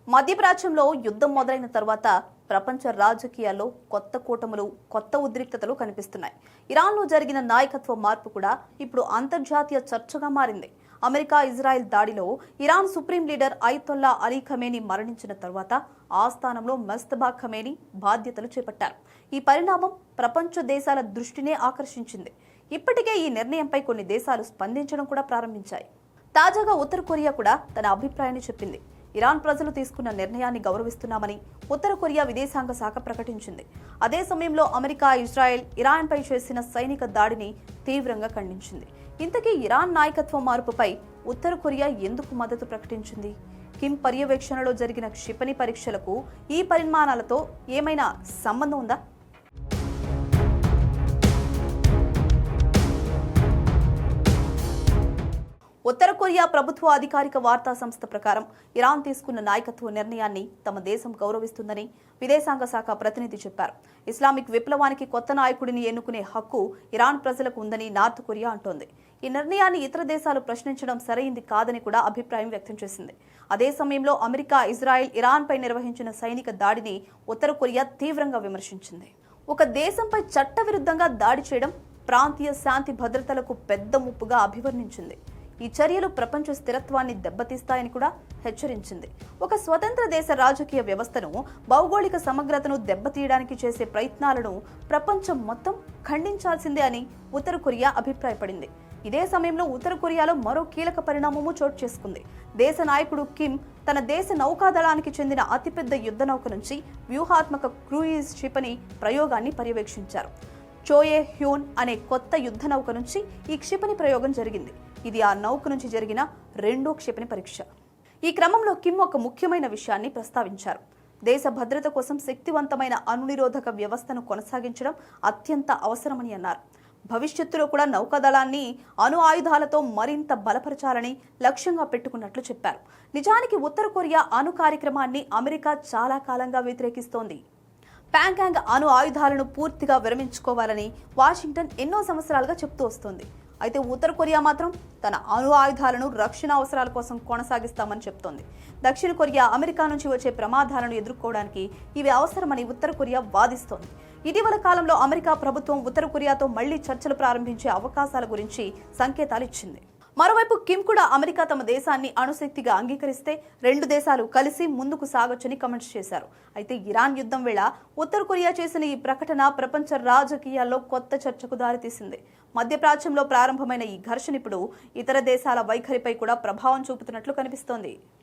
మధ్యప్రాచ్యంలో యుద్ధం మొదలైన తర్వాత ప్రపంచ రాజకీయాల్లో కొత్త కూటములు, కొత్త ఉద్రిక్తతలు కనిపిస్తున్నాయి. ఇరాన్లో జరిగిన నాయకత్వ మార్పు కూడా ఇప్పుడు అంతర్జాతీయ చర్చగా మారింది. అమెరికా ఇజ్రాయెల్ దాడిలో Iran supreme leader Ayatollah Ali Khamenei మరణించిన తర్వాత ఆ స్థానంలో మజ్తబా ఖమేనీ బాధ్యతలు చేపట్టారు. ఈ పరిణామం ప్రపంచ దేశాల దృష్టినే ఆకర్షించింది. ఇప్పటికే ఈ నిర్ణయంపై కొన్ని దేశాలు స్పందించడం కూడా ప్రారంభించాయి. తాజాగా ఉత్తర కొరియా కూడా తన అభిప్రాయాన్ని చెప్పింది. ఇరాన్ ప్రజలు తీసుకున్న నిర్ణయాన్ని గౌరవిస్తున్నామని ఉత్తర కొరియా విదేశాంగ శాఖ ప్రకటించింది. అదే సమయంలో అమెరికా, ఇజ్రాయెల్ ఇరాన్పై చేసిన సైనిక దాడిని తీవ్రంగా ఖండించింది. ఇంతకీ ఇరాన్ నాయకత్వ మార్పుపై ఉత్తర కొరియా ఎందుకు మద్దతు ప్రకటించింది? కిమ్ పర్యవేక్షణలో జరిగిన క్షిపణి పరీక్షలకు ఈ పరిమాణాలతో ఏమైనా సంబంధం ఉందా? ఉత్తర కొరియా ప్రభుత్వ అధికారిక వార్తా సంస్థ ప్రకారం ఇరాన్ తీసుకున్న నాయకత్వ నిర్ణయాన్ని తమ దేశం గౌరవిస్తుందని విదేశాంగ శాఖ ప్రతినిధి చెప్పారు. ఇస్లామిక్ విప్లవానికి కొత్త నాయకుడిని ఎన్నుకునే హక్కు ఇరాన్ ప్రజలకు ఉందని నార్త్ కొరియా అంటోంది. ఈ నిర్ణయాన్ని ఇతర దేశాలు ప్రశ్నించడం సరైంది కాదని కూడా అభిప్రాయం వ్యక్తం చేసింది. అదే సమయంలో అమెరికా, ఇజ్రాయెల్ ఇరాన్పై నిర్వహించిన సైనిక దాడిని ఉత్తర కొరియా తీవ్రంగా విమర్శించింది. ఒక దేశంపై చట్టవిరుద్ధంగా దాడి చేయడం ప్రాంతీయ శాంతి భద్రతలకు పెద్ద ముప్పుగా అభివర్ణించింది. ఈ చర్యలు ప్రపంచ స్థిరత్వాన్ని దెబ్బతీస్తాయని కూడా హెచ్చరించింది. ఒక స్వతంత్ర దేశ రాజకీయ వ్యవస్థను, భౌగోళిక సమగ్రతను దెబ్బతీయడానికి చేసే ప్రయత్నాలను ప్రపంచం మొత్తం ఖండించాల్సిందే అని ఉత్తర కొరియా అభిప్రాయపడింది. ఇదే సమయంలో ఉత్తర కొరియాలో మరో కీలక పరిణామము చోటు చేసుకుంది. దేశ నాయకుడు కిమ్ తన దేశ నౌకాదళానికి చెందిన అతిపెద్ద యుద్ధ నౌక నుంచి వ్యూహాత్మక క్రూయిజ్ క్షిపణి ప్రయోగాన్ని పర్యవేక్షించారు. చోయే హ్యూన్ అనే కొత్త యుద్ధ నౌక నుంచి ఈ క్షిపణి ప్రయోగం జరిగింది. ఇది ఆ నౌక నుంచి జరిగిన రెండో క్షిపణి పరీక్ష. ఈ క్రమంలో కిమ్ ఒక ముఖ్యమైన విషయాన్ని ప్రస్తావించారు. దేశ భద్రత కోసం శక్తివంతమైన అణునిరోధక వ్యవస్థను కొనసాగించడం అత్యంత అవసరమని అన్నారు. భవిష్యత్తులో కూడా నౌకాదళాన్ని అణు ఆయుధాలతో మరింత బలపరచాలని లక్ష్యంగా పెట్టుకున్నట్లు చెప్పారు. నిజానికి ఉత్తర కొరియా అణు కార్యక్రమాన్ని అమెరికా చాలా కాలంగా వ్యతిరేకిస్తోంది. ప్యాంగాంగ్ అణు ఆయుధాలను పూర్తిగా విరమించుకోవాలని వాషింగ్టన్ ఎన్నో సంవత్సరాలుగా చెప్తూ వస్తోంది. అయితే ఉత్తర కొరియా మాత్రం తన అణు ఆయుధాలను రక్షణ అవసరాల కోసం కొనసాగిస్తామని చెప్తోంది. దక్షిణ కొరియా అమెరికా నుంచి వచ్చే ప్రమాదాలను ఎదుర్కోవడానికి ఇవి అవసరమని ఉత్తర కొరియా వాదిస్తోంది. ఇటీవల కాలంలో అమెరికా ప్రభుత్వం ఉత్తర కొరియాతో మళ్లీ చర్చలు ప్రారంభించే అవకాశాల గురించి సంకేతాలు ఇచ్చింది. మరోవైపు కిమ్ కూడా అమెరికా తమ దేశాన్ని అణుశక్తిగా అంగీకరిస్తే రెండు దేశాలు కలిసి ముందుకు సాగొచ్చని కామెంట్స్ చేశారు. అయితే ఇరాన్ యుద్ధం వేళ ఉత్తర కొరియా చేసిన ఈ ప్రకటన ప్రపంచ రాజకీయాల్లో కొత్త చర్చకు దారితీసింది. మధ్యప్రాచ్యంలో ప్రారంభమైన ఈ ఘర్షణ ఇప్పుడు ఇతర దేశాల వైఖరిపై కూడా ప్రభావం చూపుతున్నట్లు కనిపిస్తోంది.